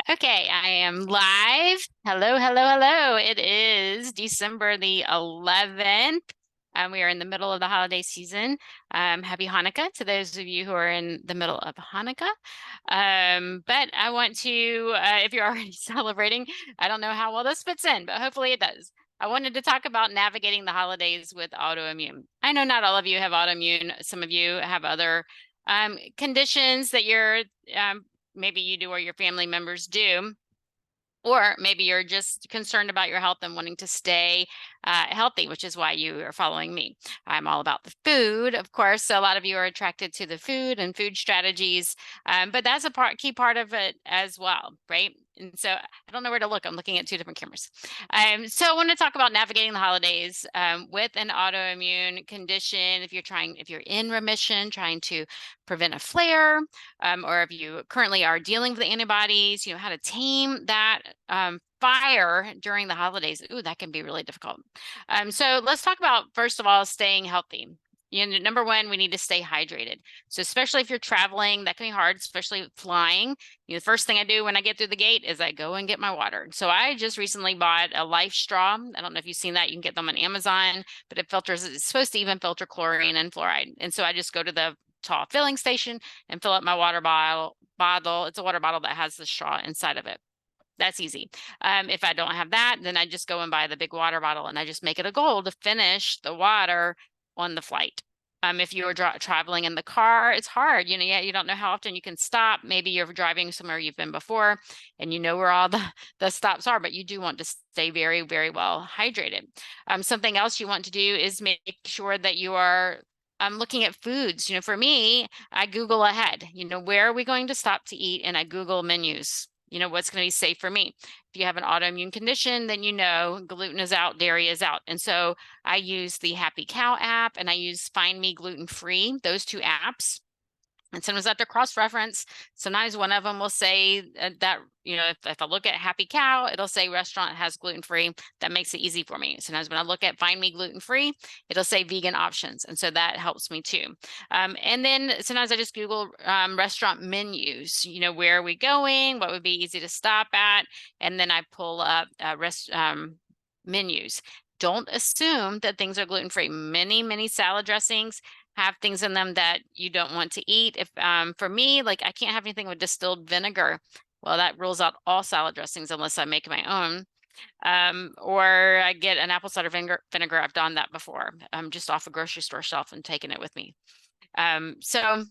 Okay, I am live. Hello, hello, hello. It is December the 11th. We are in the middle of the holiday season. Happy Hanukkah to those of you who are in the middle of Hanukkah. But I want to, if you're already celebrating, I don't know how well this fits in, but hopefully it does. I wanted to talk about navigating the holidays with autoimmune. I know not all of you have autoimmune. Some of you have other conditions that you're maybe you do or your family members do. Or maybe you're just concerned about your health and wanting to stay healthy, which is why you are following me. I'm all about the food, of course. So a lot of you are attracted to the food and food strategies, but that's a key part of it as well, right? And so I don't know where to look. I'm looking at two different cameras. So I want to talk about navigating the holidays with an autoimmune condition. If you're in remission, trying to prevent a flare, or if you currently are dealing with antibodies, how to tame that fire during the holidays. Ooh, that can be really difficult. So let's talk about, first of all, staying healthy. Number one, we need to stay hydrated. So especially if you're traveling, that can be hard, especially flying. The first thing I do when I get through the gate is I go and get my water. So I just recently bought a Life straw. I don't know if you've seen that. You can get them on Amazon, but it's supposed to even filter chlorine and fluoride. And so I just go to the tall filling station and fill up my water bottle. It's a water bottle that has the straw inside of it. That's easy. If I don't have that, then I just go and buy the big water bottle and I just make it a goal to finish the water on the flight. If you're traveling in the car, it's hard. You don't know how often you can stop. Maybe you're driving somewhere you've been before and you know where all the stops are, but you do want to stay very, very well hydrated. Something else you want to do is make sure that you are looking at foods. For me, I Google ahead, where are we going to stop to eat? And I Google menus. What's going to be safe for me. If you have an autoimmune condition, then gluten is out, dairy is out. And so I use the Happy Cow app and I use Find Me Gluten Free, those two apps. And sometimes I have to cross-reference. Sometimes one of them will say that, if I look at Happy Cow, it'll say restaurant has gluten-free. That makes it easy for me. Sometimes when I look at Find Me Gluten-Free, it'll say vegan options. And so that helps me too. And then sometimes I just Google restaurant menus, where are we going? What would be easy to stop at? And then I pull up menus. Don't assume that things are gluten-free. Many, many salad dressings have things in them that you don't want to eat. If for me, like I can't have anything with distilled vinegar. Well, that rules out all salad dressings unless I make my own. Or I get an apple cider vinegar. I've done that before. Just off a grocery store shelf and taken it with me. So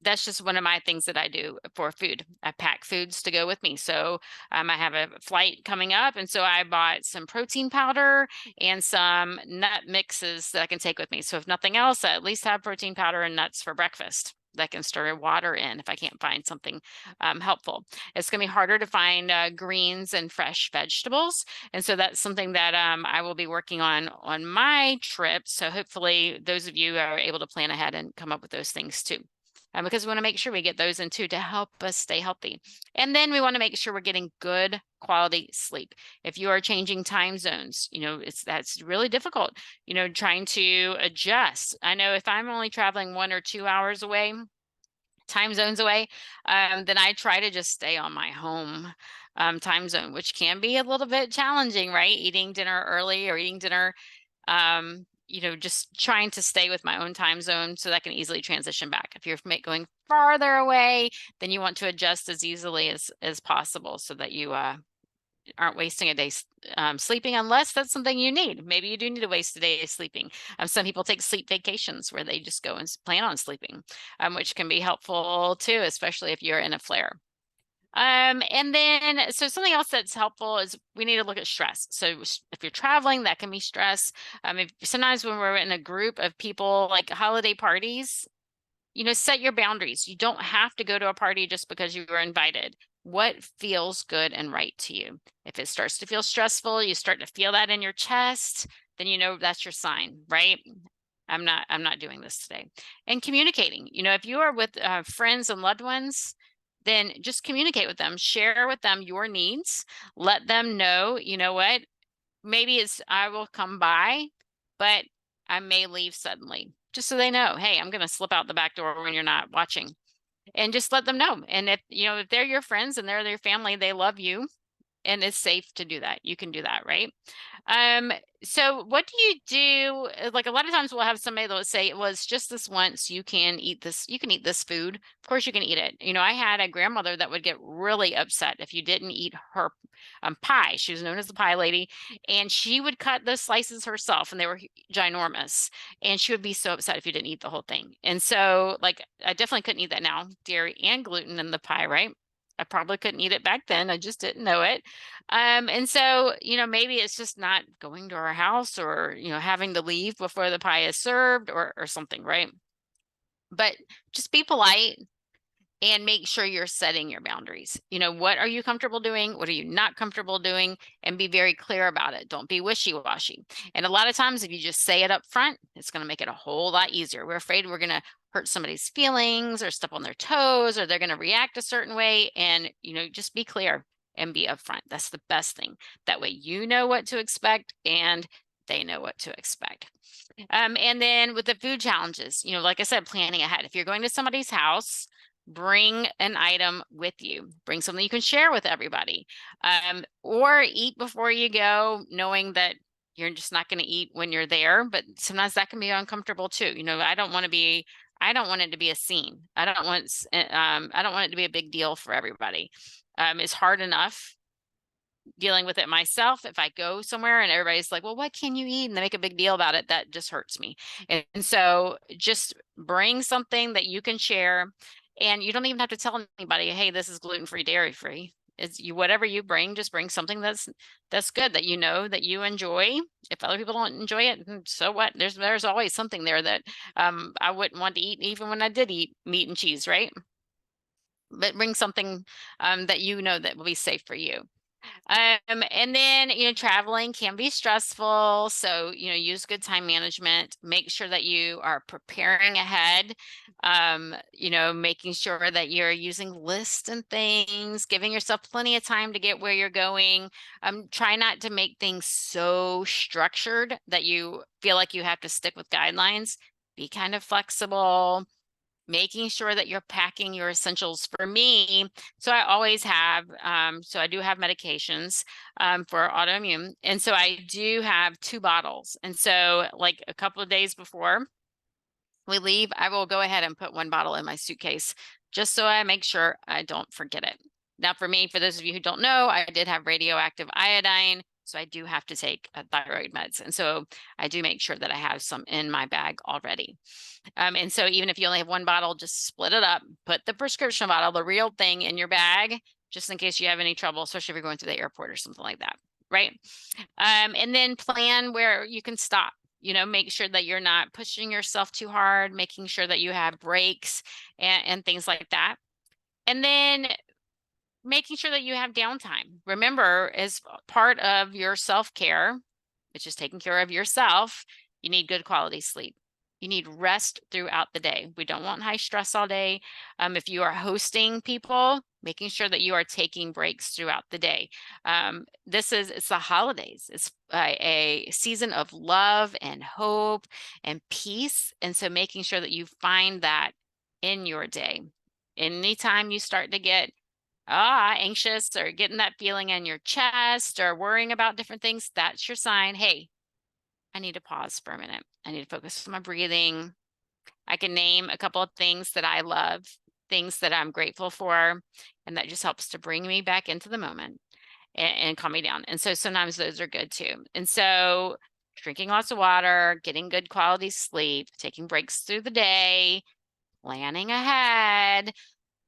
that's just one of my things that I do for food. I pack foods to go with me. So I have a flight coming up. And so I bought some protein powder and some nut mixes that I can take with me. So if nothing else, I at least have protein powder and nuts for breakfast that can stir water in if I can't find something helpful. It's going to be harder to find greens and fresh vegetables. And so that's something that I will be working on my trip. So hopefully those of you are able to plan ahead and come up with those things too. Because we want to make sure we get those in too to help us stay healthy. And then we want to make sure we're getting good quality sleep. If you are changing time zones, that's really difficult, trying to adjust. I know if I'm only traveling 1 or 2 hours away, time zones away, then I try to just stay on my home time zone, which can be a little bit challenging, right? Eating dinner early or eating dinner just trying to stay with my own time zone so that I can easily transition back. If you're going farther away, then you want to adjust as easily as possible so that you aren't wasting a day sleeping unless that's something you need. Maybe you do need to waste a day sleeping. Some people take sleep vacations where they just go and plan on sleeping, which can be helpful too, especially if you're in a flare. And then, so something else that's helpful is we need to look at stress. So if you're traveling, that can be stress. Sometimes when we're in a group of people, like holiday parties, set your boundaries. You don't have to go to a party just because you were invited. What feels good and right to you? If it starts to feel stressful, you start to feel that in your chest, then that's your sign, right? I'm not doing this today. And communicating, if you are with friends and loved ones, then just communicate with them, share with them your needs, let them know, what, maybe I will come by, but I may leave suddenly, just so they know, hey, I'm going to slip out the back door when you're not watching. and just let them know. And if, if they're your friends and they're their family, they love you, and it's safe to do that. You can do that, right? Um, so what do you do? Like a lot of times we'll have somebody that will say, well, it's just this once, you can eat this food. Of course you can eat it. I had a grandmother that would get really upset if you didn't eat her pie. She was known as the pie lady, and she would cut the slices herself, and they were ginormous. And she would be so upset if you didn't eat the whole thing. And so like, I definitely couldn't eat that now, dairy and gluten in the pie, right? I probably couldn't eat it back then. I just didn't know it. And so, maybe it's just not going to our house, or, having to leave before the pie is served, or something, right? But just be polite and make sure you're setting your boundaries. What are you comfortable doing? What are you not comfortable doing? And be very clear about it. Don't be wishy-washy. And a lot of times, if you just say it up front, it's going to make it a whole lot easier. We're afraid we're going to hurt somebody's feelings or step on their toes, or they're going to react a certain way. And, just be clear and be upfront. That's the best thing. That way, you know what to expect and they know what to expect. And then with the food challenges, like I said, planning ahead. If you're going to somebody's house, bring an item with you. Bring something you can share with everybody. Or eat before you go, knowing that you're just not going to eat when you're there. But sometimes that can be uncomfortable too. I don't want it to be a scene. I don't want it to be a big deal for everybody. It's hard enough dealing with it myself. If I go somewhere and everybody's like, well, what can you eat? And they make a big deal about it, that just hurts me. And so just bring something that you can share, and you don't even have to tell anybody, hey, this is gluten-free, dairy-free. It's whatever you bring, just bring something that's good, that that you enjoy. If other people don't enjoy it, so what? There's always something there that I wouldn't want to eat, even when I did eat meat and cheese, right? But bring something that that will be safe for you. And then, traveling can be stressful. So, use good time management. Make sure that you are preparing ahead. Making sure that you're using lists and things, giving yourself plenty of time to get where you're going. Try not to make things so structured that you feel like you have to stick with guidelines. Be kind of flexible, making sure that you're packing your essentials. For me, so I always have, so I do have medications for autoimmune. And so I do have 2 bottles. And so like a couple of days before we leave, I will go ahead and put 1 bottle in my suitcase, just so I make sure I don't forget it. Now, for me, for those of you who don't know, I did have radioactive iodine, so I do have to take thyroid meds. And so I do make sure that I have some in my bag already. And so even if you only have 1 bottle, just split it up, put the prescription bottle, the real thing, in your bag, just in case you have any trouble, especially if you're going to the airport or something like that, right? And then plan where you can stop. Make sure that you're not pushing yourself too hard, making sure that you have breaks and things like that. And then making sure that you have downtime. Remember, as part of your self-care, which is taking care of yourself, you need good quality sleep. You need rest throughout the day. We don't want high stress all day. If you are hosting people, making sure that you are taking breaks throughout the day. It's the holidays. It's a season of love and hope and peace. And so making sure that you find that in your day. Anytime you start to get anxious, or getting that feeling in your chest, or worrying about different things, that's your sign. Hey, I need to pause for a minute. I need to focus on my breathing. I can name a couple of things that I love, things that I'm grateful for, and that just helps to bring me back into the moment and calm me down. And so sometimes those are good too. And so drinking lots of water, getting good quality sleep, taking breaks through the day, planning ahead,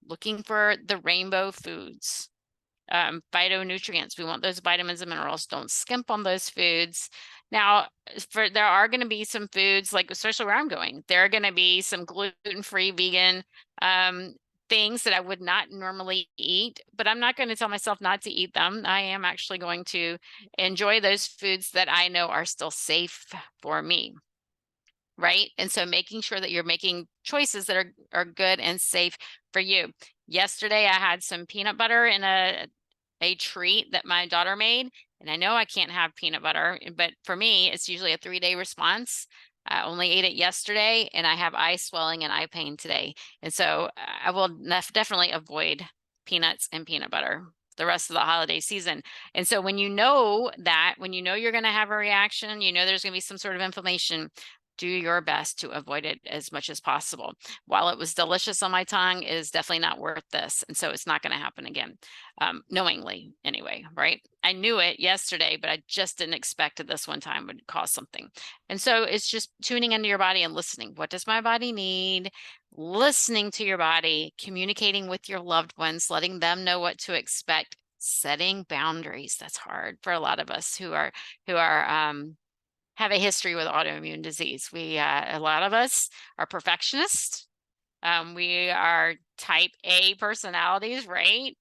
looking for the rainbow foods, phytonutrients. We want those vitamins and minerals. Don't skimp on those foods. Now, there are going to be some foods, like especially where I'm going, there are going to be some gluten-free vegan things that I would not normally eat, but I'm not going to tell myself not to eat them. I am actually going to enjoy those foods that I know are still safe for me. Right. And so making sure that you're making choices that are good and safe for you. Yesterday, I had some peanut butter in a treat that my daughter made. And I know I can't have peanut butter, but for me, it's usually a 3-day response. I only ate it yesterday, and I have eye swelling and eye pain today. And so I will definitely avoid peanuts and peanut butter the rest of the holiday season. And so when you know that, when you know you're going to have a reaction, you know there's going to be some sort of inflammation, do your best to avoid it as much as possible. While it was delicious on my tongue, it is definitely not worth this. And so it's not going to happen again, knowingly anyway, right? I knew it yesterday, but I just didn't expect that this one time would cause something. And so it's just tuning into your body and listening. What does my body need? Listening to your body, communicating with your loved ones, letting them know what to expect, setting boundaries. That's hard for a lot of us who are have a history with autoimmune disease. A lot of us are perfectionists. We are type A personalities, right?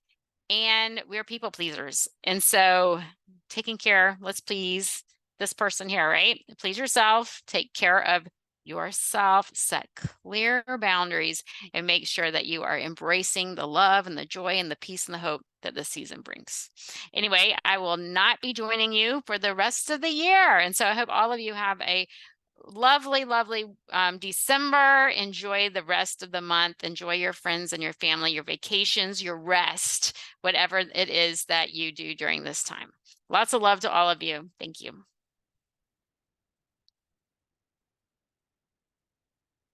And we're people pleasers. And so taking care, let's please this person here, right? Please yourself, take care of yourself, set clear boundaries, and make sure that you are embracing the love and the joy and the peace and the hope that this season brings. Anyway, I will not be joining you for the rest of the year. And so I hope all of you have a lovely, lovely December. Enjoy the rest of the month. Enjoy your friends and your family, your vacations, your rest, whatever it is that you do during this time. Lots of love to all of you. Thank you.